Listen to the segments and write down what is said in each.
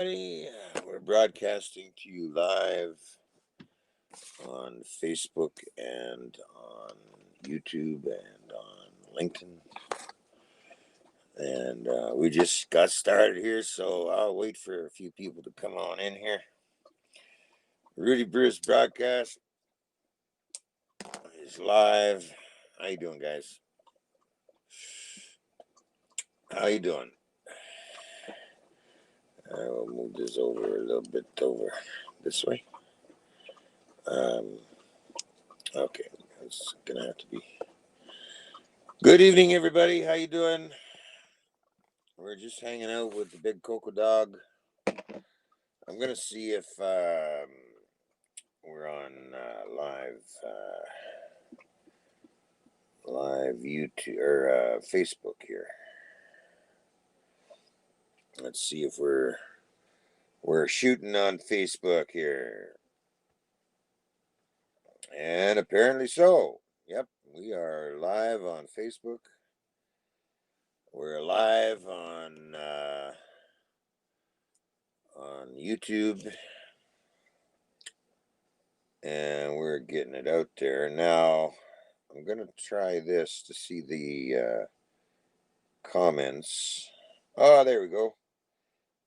We're broadcasting to you live on Facebook and on YouTube and on LinkedIn. And we just got started here, so I'll wait for a few people to come on in here. Rudy Bruce broadcast is live. How you doing, guys? How you doing? I will move this over a little bit over this way. Okay, it's gonna have to be. Good evening, everybody. How you doing? We're just hanging out with the big Cocoa Dog. I'm gonna see if we're on live YouTube or Facebook here. Let's see if we're shooting on Facebook here, and apparently so. Yep, we are live on Facebook. We're live on YouTube, and we're getting it out there now. I'm gonna try this to see the comments. Oh, there we go.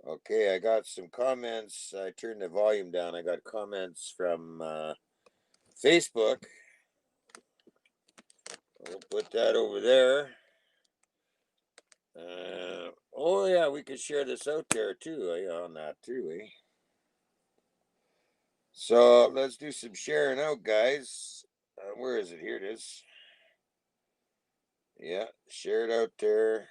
Okay, I got some comments. I turned the volume down. I got comments from Facebook. We'll put that over there. Oh yeah, we could share this out there too. On that too, eh? So let's do some sharing out, guys. Where is it? Here it is. Yeah, share it out there.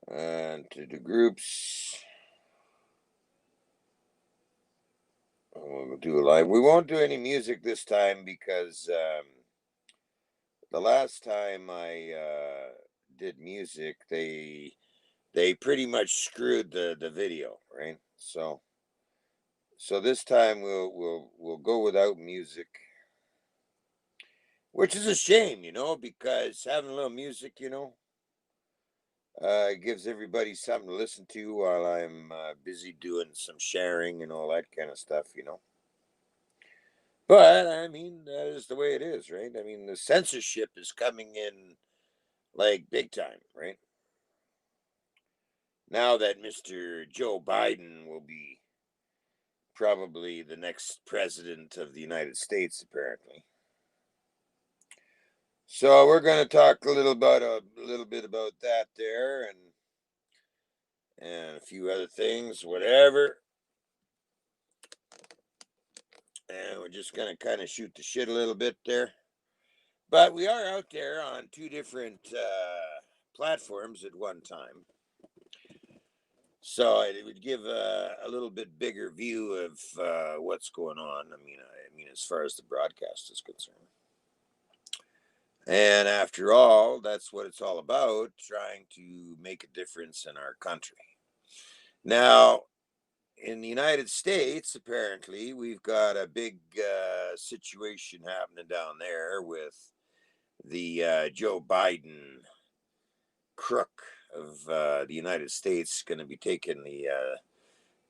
And to the groups. We'll do a live. We won't do any music this time because the last time I did music, they pretty much screwed the video, right? So this time we'll go without music, which is a shame, because having a little music, gives everybody something to listen to while I'm busy doing some sharing and all that kind of stuff. But I mean, that is the way it is, right? I mean, the censorship is coming in like big time, right? Now that Mr. Joe Biden will be probably the next president of the United States, apparently. So we're going to talk a little bit about that there, and a few other things, whatever. And we're just going to kind of shoot the shit a little bit there. But we are out there on two different platforms at one time. So it would give a little bit bigger view of what's going on. I mean, as far as the broadcast is concerned. And after all, that's what it's all about, trying to make a difference in our country. Now, in the United States, apparently, we've got a big situation happening down there with the Joe Biden crook of the United States going to be taking the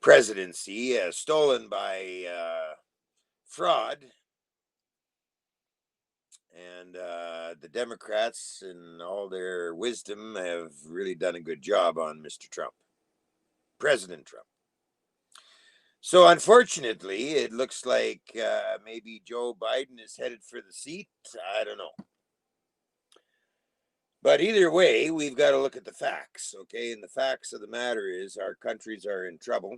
presidency, stolen by fraud. And the Democrats, in all their wisdom, have really done a good job on Mr. Trump, President Trump. So, unfortunately, it looks like maybe Joe Biden is headed for the seat. I don't know. But either way, we've got to look at the facts, okay? And the facts of the matter is our countries are in trouble,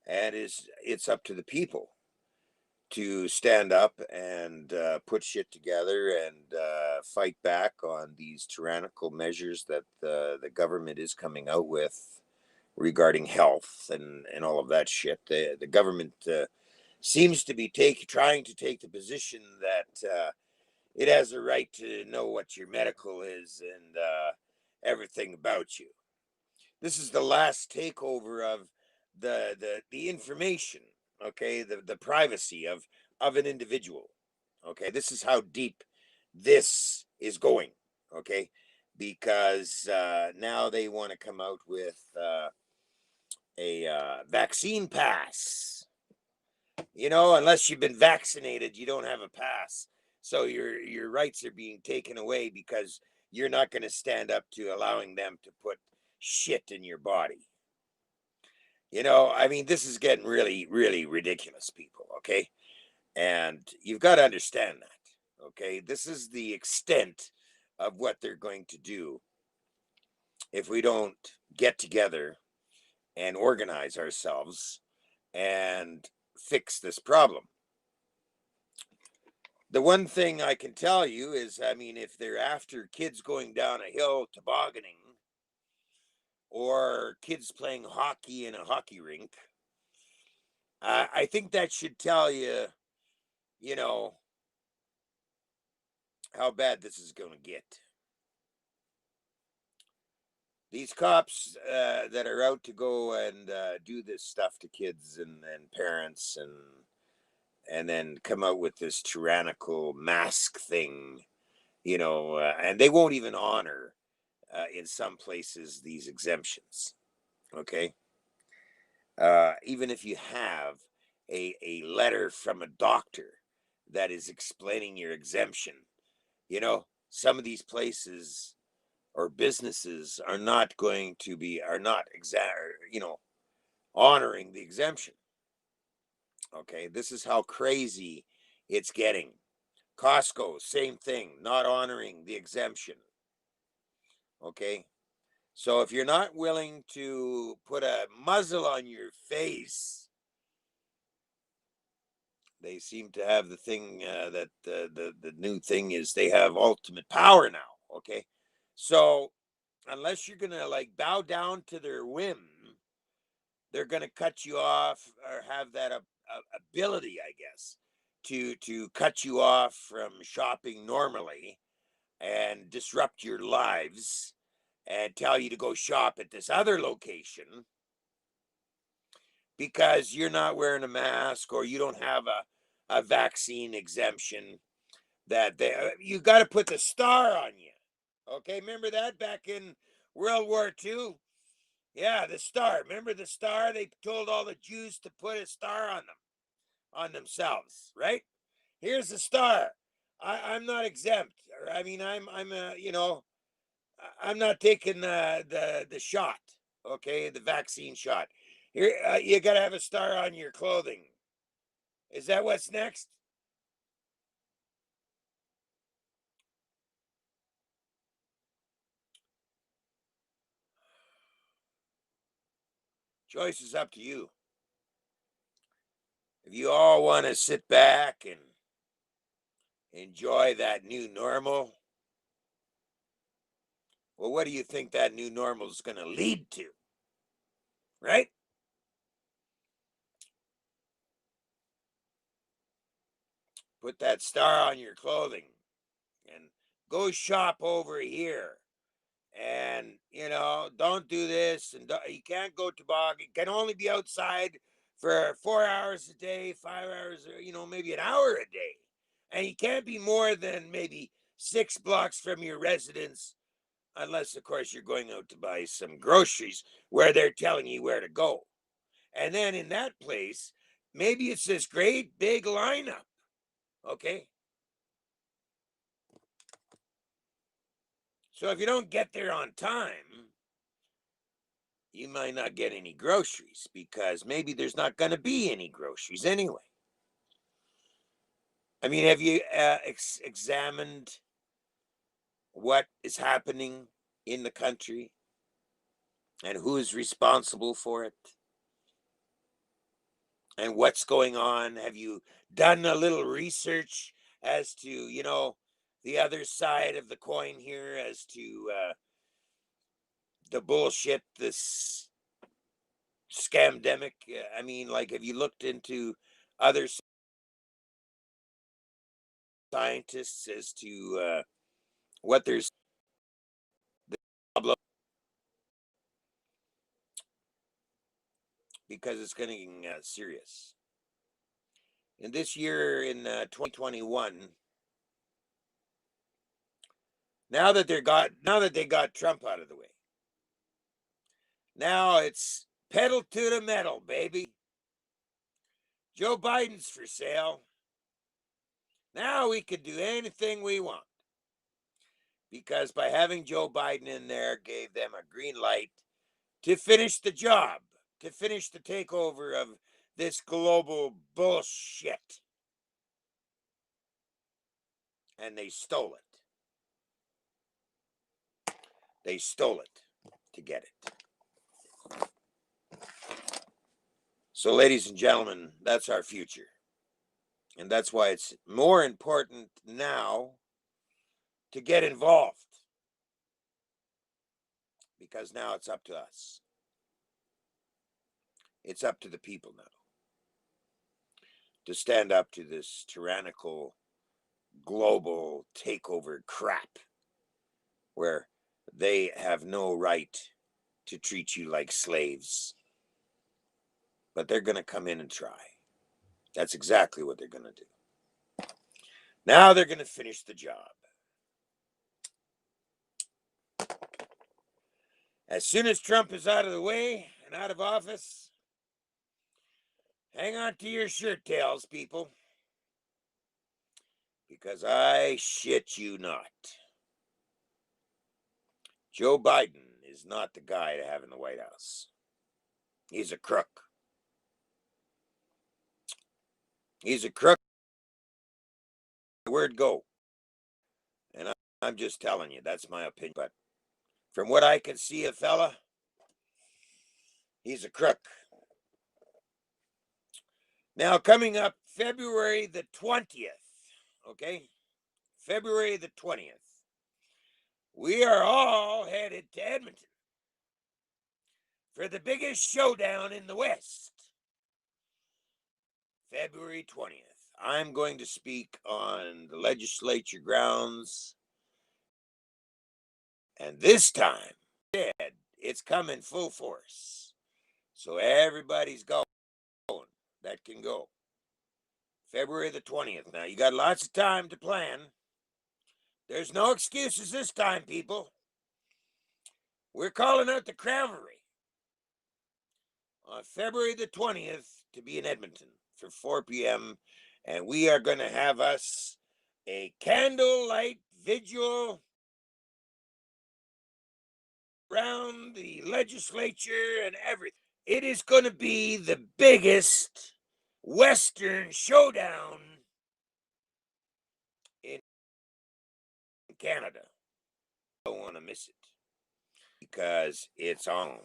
and it's up to the people to stand up and put shit together and fight back on these tyrannical measures that the government is coming out with regarding health and all of that shit. The government seems to be trying to take the position that it has a right to know what your medical is and everything about you. This is the last takeover of the information, okay, the privacy of an individual. Okay, this is how deep this is going. Okay, because now they want to come out with a vaccine pass. Unless you've been vaccinated, you don't have a pass. So your rights are being taken away because you're not going to stand up to allowing them to put shit in your body. I mean, this is getting really, really ridiculous, people. Okay, and you've got to understand that. Okay, this is the extent of what they're going to do if we don't get together and organize ourselves and fix this problem. The one thing I can tell you is, I mean, if they're after kids going down a hill tobogganing or kids playing hockey in a hockey rink, I think that should tell you, you know, how bad this is going to get. These cops that are out to go and do this stuff to kids and parents and then come out with this tyrannical mask thing, and they won't even honor in some places these exemptions. Okay, even if you have a letter from a doctor that is explaining your exemption, some of these places or businesses are not honoring the exemption. Okay, this is how crazy it's getting. Costco, same thing, not honoring the exemption. Okay, so if you're not willing to put a muzzle on your face, they seem to have the thing that the new thing is they have ultimate power now. Okay, so unless you're gonna like bow down to their whim, they're gonna cut you off or have that ability, I guess, to cut you off from shopping normally and disrupt your lives and tell you to go shop at this other location because you're not wearing a mask or you don't have a vaccine exemption that you got to put the star on you. Okay, remember that back in World War II? Yeah, the star. Remember the star? They told all the Jews to put a star on themselves, right? Here's the star. I'm not exempt. I mean, I'm not taking the shot. Okay, the vaccine shot. Here, you got to have a star on your clothing. Is that what's next? Choice is up to you. If you all want to sit back and enjoy that new normal, well, what do you think that new normal is going to lead to? Right? Put that star on your clothing and go shop over here. And, don't do this. And you can't go toboggan. Can only be outside for 4 hours a day, 5 hours, or, maybe an hour a day. And you can't be more than maybe 6 blocks from your residence, unless, of course, you're going out to buy some groceries where they're telling you where to go. And then in that place, maybe it's this great big lineup. Okay. So if you don't get there on time, you might not get any groceries because maybe there's not going to be any groceries anyway. I mean, have you examined what is happening in the country and who is responsible for it and what's going on? Have you done a little research as to, the other side of the coin here as to the bullshit, this scamdemic? I mean, like, have you looked into other scientists as to what there's problem because it's getting serious. And this year in 2021, Now that they got Trump out of the way. Now it's pedal to the metal, baby. Joe Biden's for sale. Now we can do anything we want. Because by having Joe Biden in there gave them a green light to finish the job, to finish the takeover of this global bullshit. And they stole it. They stole it to get it. So, ladies and gentlemen, that's our future. And that's why it's more important now to get involved. Because now it's up to us. It's up to the people now to stand up to this tyrannical global takeover crap where they have no right to treat you like slaves. But they're going to come in and try. That's exactly what they're going to do. Now they're going to finish the job. As soon as Trump is out of the way and out of office, hang on to your shirt tails, people. Because I shit you not. Joe Biden is not the guy to have in the White House. He's a crook. He's a crook. Word go. And I'm just telling you, that's my opinion. But from what I can see, a fella, he's a crook. Now, coming up February the 20th, okay? February the 20th, we are all headed to Edmonton for the biggest showdown in the West. February 20th. I'm going to speak on the legislature grounds. And this time, it's coming full force. So everybody's going that can go. February the 20th. Now, you got lots of time to plan. There's no excuses this time, people. We're calling out the cavalry on February the 20th to be in Edmonton for 4 p.m. And we are going to have us a candlelight vigil around the legislature and everything. It is going to be the biggest Western showdown in Canada. Don't want to miss it because it's on.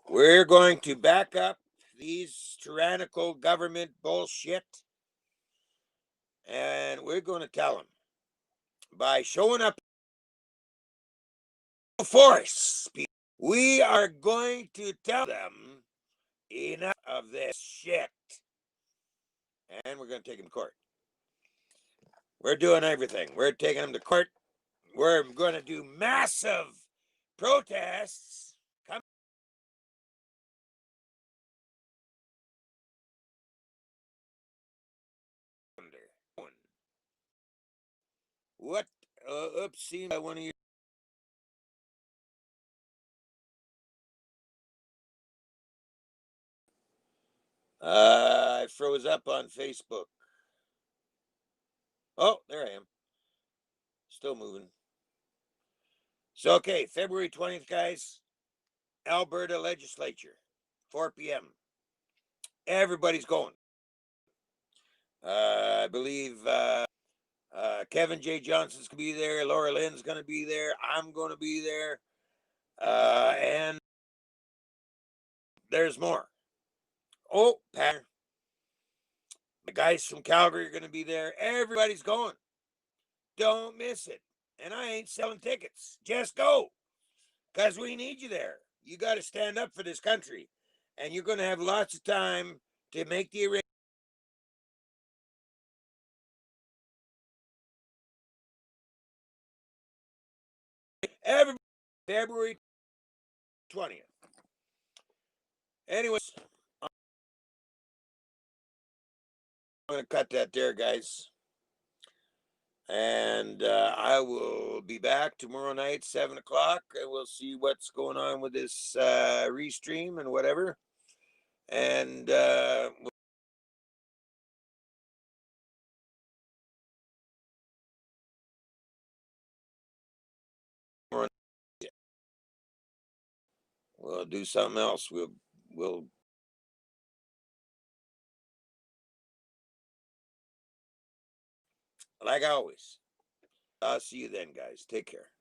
We're going to back up these tyrannical government bullshit, and we're going to tell them by showing up in force. We are going to tell them enough of this shit, and we're going to take them to court. We're doing everything. We're taking them to court. We're going to do massive protests. What? Oops, seems like one of you. I froze up on Facebook. Oh, there I am. Still moving. So, okay, February 20th, guys. Alberta legislature, 4 p.m. Everybody's going. I believe Kevin J. Johnson's going to be there. Laura Lynn's going to be there. I'm going to be there. And there's more. Oh, Pat. The guys from Calgary are going to be there. Everybody's going. Don't miss it. And I ain't selling tickets. Just go. Because we need you there. You got to stand up for this country. And you're going to have lots of time to make the arrangements. Every February 20th. Anyways, I'm going to cut that there, guys. And I will be back tomorrow night, 7 o'clock, and we'll see what's going on with this restream and whatever. And we'll do something else. We'll like always. I'll see you then, guys. Take care.